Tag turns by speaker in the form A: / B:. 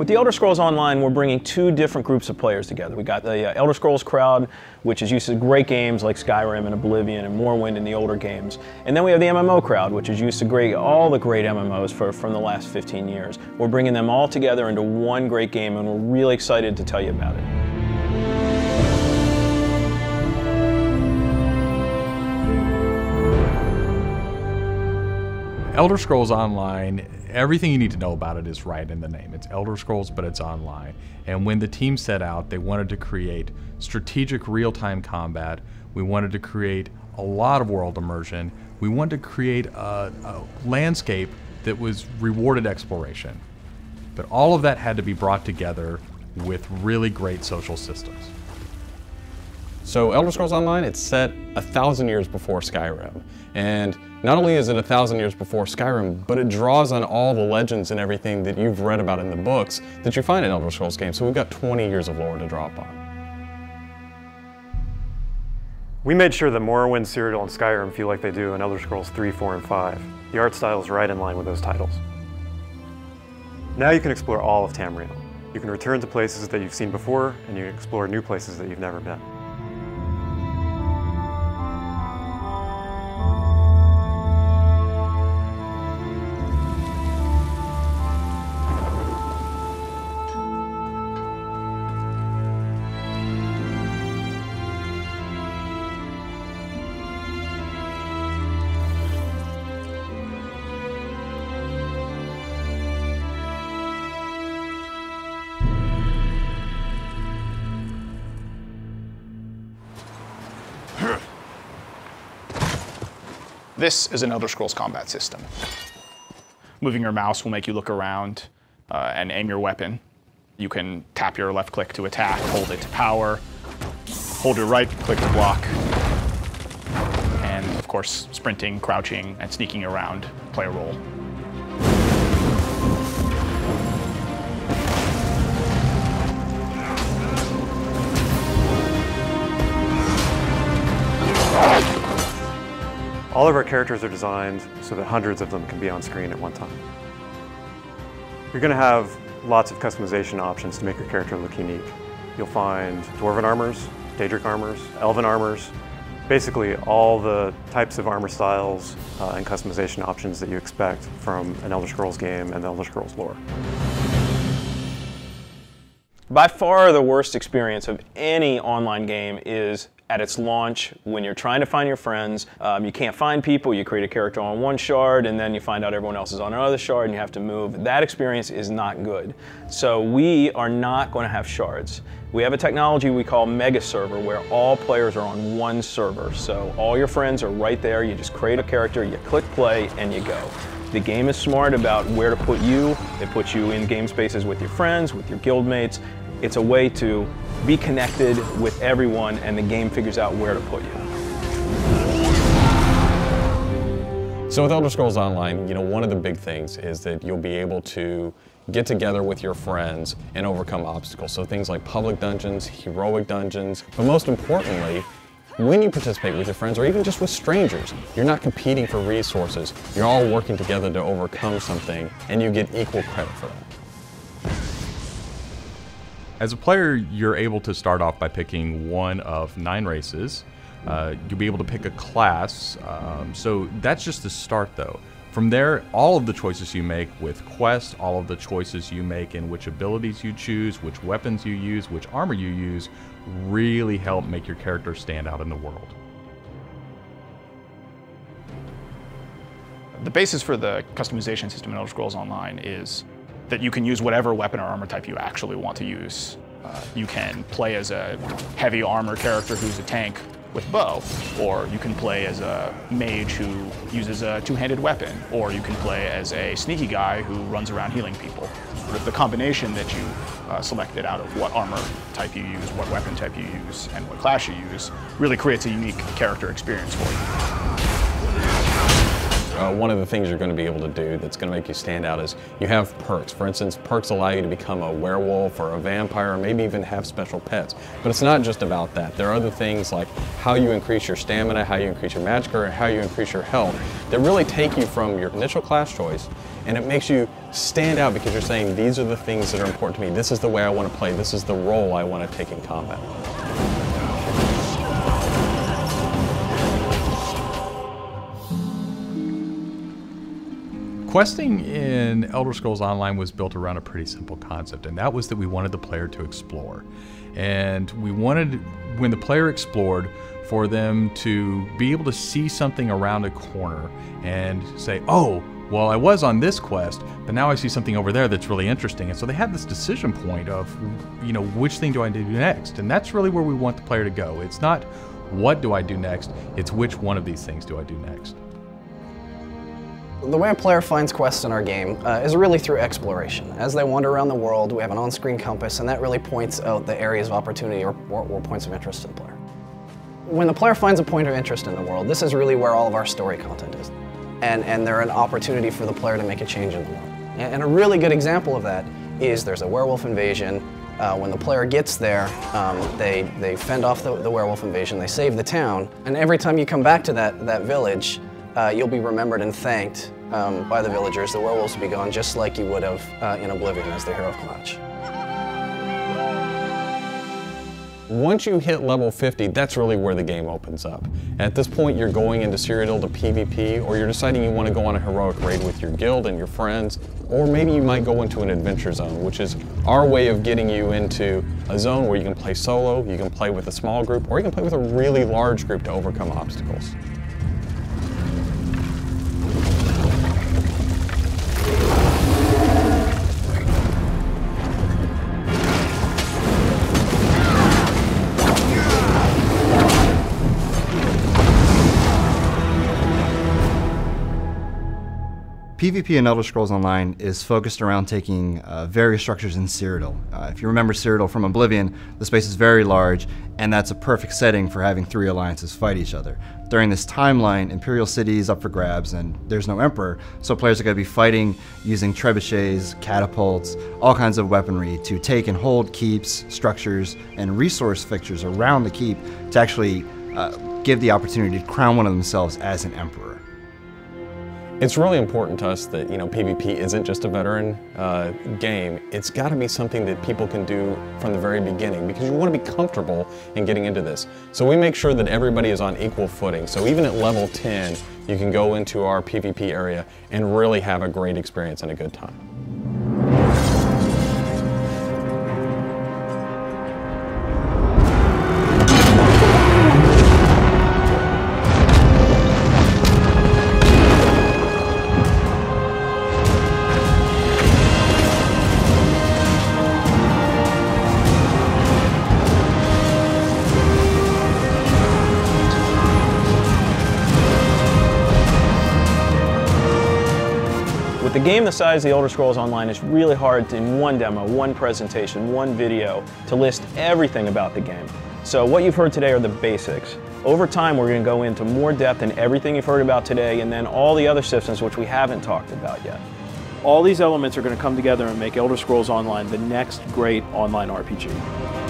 A: With the Elder Scrolls Online, we're bringing two different groups of players together. We got the Elder Scrolls crowd, which is used to great games like Skyrim and Oblivion and Morrowind and the older games. And then we have the MMO crowd, which is used to all the great MMOs from the last 15 years. We're bringing them all together into one great game, and we're really excited to tell you about it.
B: Elder Scrolls Online, everything you need to know about it is right in the name. It's Elder Scrolls, but it's online. And when the team set out, they wanted to create strategic real-time combat. We wanted to create a lot of world immersion. We wanted to create a landscape that was rewarded exploration. But all of that had to be brought together with really great social systems.
C: So Elder Scrolls Online, it's set 1,000 years before Skyrim. And not only is it 1,000 years before Skyrim, but it draws on all the legends and everything that you've read about in the books that you find in Elder Scrolls games. So we've got 20 years of lore to draw upon.
D: We made sure that Morrowind, Cyrodiil, and Skyrim feel like they do in Elder Scrolls 3, 4, and 5. The art style is right in line with those titles. Now you can explore all of Tamriel. You can return to places that you've seen before, and you can explore new places that you've never been.
E: This is an Elder Scrolls combat system. Moving your mouse will make you look around and aim your weapon. You can tap your left click to attack, hold it to power, hold your right click to block, and of course, sprinting, crouching, and sneaking around play a role.
D: All of our characters are designed so that hundreds of them can be on screen at one time. You're going to have lots of customization options to make your character look unique. You'll find Dwarven armors, Daedric armors, Elven armors, basically all the types of armor styles and customization options that you expect from an Elder Scrolls game and the Elder Scrolls lore.
A: By far the worst experience of any online game is at its launch, when you're trying to find your friends, you can't find people, you create a character on one shard, and then you find out everyone else is on another shard, and you have to move. That experience is not good. So we are not going to have shards. We have a technology we call Mega Server, where all players are on one server. So all your friends are right there, you just create a character, you click play, and you go. The game is smart about where to put you. It puts you in game spaces with your friends, with your guildmates. It's a way to be connected with everyone, and the game figures out where to put you.
C: So with Elder Scrolls Online, one of the big things is that you'll be able to get together with your friends and overcome obstacles. So things like public dungeons, heroic dungeons, but most importantly, when you participate with your friends or even just with strangers, you're not competing for resources. You're all working together to overcome something, and you get equal credit for that.
B: As a player, you're able to start off by picking one of 9 races. You'll be able to pick a class, so that's just the start though. From there, all of the choices you make with quests, all of the choices you make in which abilities you choose, which weapons you use, which armor you use, really help make your character stand out in the world.
E: The basis for the customization system in Elder Scrolls Online is that you can use whatever weapon or armor type you actually want to use. You can play as a heavy armor character who's a tank with bow, or you can play as a mage who uses a two-handed weapon, or you can play as a sneaky guy who runs around healing people. With the combination that you selected out of what armor type you use, what weapon type you use, and what class you use, really creates a unique character experience for you.
C: One of the things you're going to be able to do that's going to make you stand out is you have perks. For instance, perks allow you to become a werewolf or a vampire, or maybe even have special pets. But it's not just about that. There are other things like how you increase your stamina, how you increase your magic, or how you increase your health that really take you from your initial class choice and it makes you stand out because you're saying, these are the things that are important to me. This is the way I want to play. This is the role I want to take in combat.
B: Questing in Elder Scrolls Online was built around a pretty simple concept, and that was that we wanted the player to explore. And we wanted, when the player explored, for them to be able to see something around a corner and say, oh, well, I was on this quest, but now I see something over there that's really interesting. And so they had this decision point of, which thing do I do next? And that's really where we want the player to go. It's not what do I do next, it's which one of these things do I do next.
F: The way a player finds quests in our game is really through exploration. As they wander around the world, we have an on-screen compass, and that really points out the areas of opportunity or points of interest to the player. When the player finds a point of interest in the world, this is really where all of our story content is. And they're an opportunity for the player to make a change in the world. And a really good example of that is there's a werewolf invasion. When the player gets there, they fend off the werewolf invasion, they save the town, and every time you come back to that village, you'll be remembered and thanked by the villagers. The werewolves will be gone just like you would have in Oblivion as the hero of Clutch.
C: Once you hit level 50, that's really where the game opens up. At this point, you're going into Cyrodiil to PvP, or you're deciding you want to go on a heroic raid with your guild and your friends, or maybe you might go into an adventure zone, which is our way of getting you into a zone where you can play solo, you can play with a small group, or you can play with a really large group to overcome obstacles.
G: PvP in Elder Scrolls Online is focused around taking various structures in Cyrodiil. If you remember Cyrodiil from Oblivion, the space is very large, and that's a perfect setting for having three alliances fight each other. During this timeline, Imperial City is up for grabs, and there's no Emperor, so players are going to be fighting using trebuchets, catapults, all kinds of weaponry to take and hold keeps, structures, and resource fixtures around the keep to actually give the opportunity to crown one of themselves as an Emperor.
C: It's really important to us that PvP isn't just a veteran game. It's got to be something that people can do from the very beginning because you want to be comfortable in getting into this. So we make sure that everybody is on equal footing. So even at level 10, you can go into our PvP area and really have a great experience and a good time.
A: With a game the size of the Elder Scrolls Online, it's really hard to, in one demo, one presentation, one video, to list everything about the game. So what you've heard today are the basics. Over time, we're going to go into more depth in everything you've heard about today, and then all the other systems which we haven't talked about yet. All these elements are going to come together and make Elder Scrolls Online the next great online RPG.